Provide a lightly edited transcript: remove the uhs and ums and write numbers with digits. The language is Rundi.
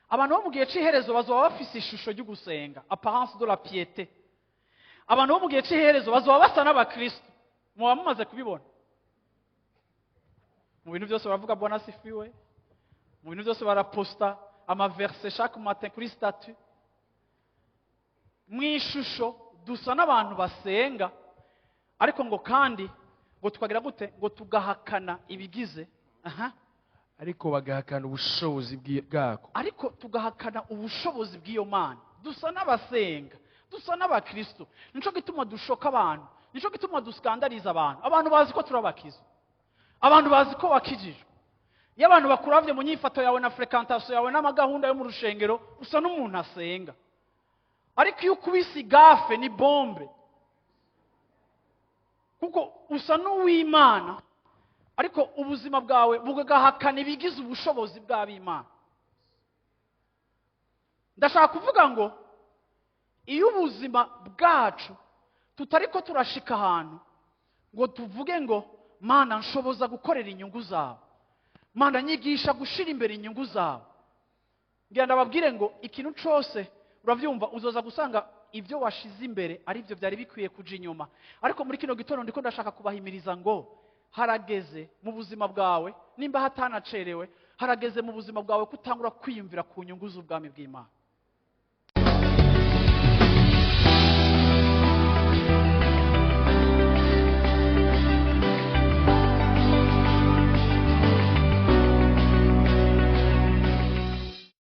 abantu bo mu gihe cy'iherezo bazoba bafise ishusho ryo gusenga, apparence de la piété. Abantu bo mu gihe cy'iherezo bazoba basa n'abakristo. Muba mumaze kubibona? Mu bintu byose baravuga bwana sifiwe, mu bintu byose baraposta amaverse chaque matin kuri statut. Mu ishusho dusa n'abantu basenga, ariko ngo kandi ngo tukagira gute, ngo tugahakana ibigize ariko bagahakana ubushobozi bwako, ariko tugahakana ubushobozi bw'iyo mana. Dusa n'abasenga, dusa n'abakristo, nico gituma dushoka abantu, nico gituma duskandariza abantu. Abantu bazi ko turabakiza, abantu bazi ko bakijijwe. Iyo abantu bakuravye mu nyifato yawe na fréquentation yawe n'amagahunda yo mu rushengero, usa n'umuntu asenga. Ariko iyo ukubise gafe ni bombe, kuko usa n'uw'Imana, ariko ubuzima bwawe bugahakana ibigize ubushobozi bw'Imana. Ndashaka kuvuga ngo iyo ubuzima bwacu tutariko turashika ahantu ngo tuvuge ngo Mana nshoboza gukorera inyungu zawe, Mana nyigisha gushira imbere inyungu zawe, ngira ndababwire ngo ikintu cyose uravyumva uzoza gusanga ibyo washize imbere ari byo byari bikwiye kuja inyuma. Ariko muri kino gitondo ndiko ndashaka kubahimiriza ngo harageze mu buzima bwawe, nimba hatanacerewe, harageze mu buzima bwawe kutangura kwiyumvira ku nyungu z'ubwami bw'Imana.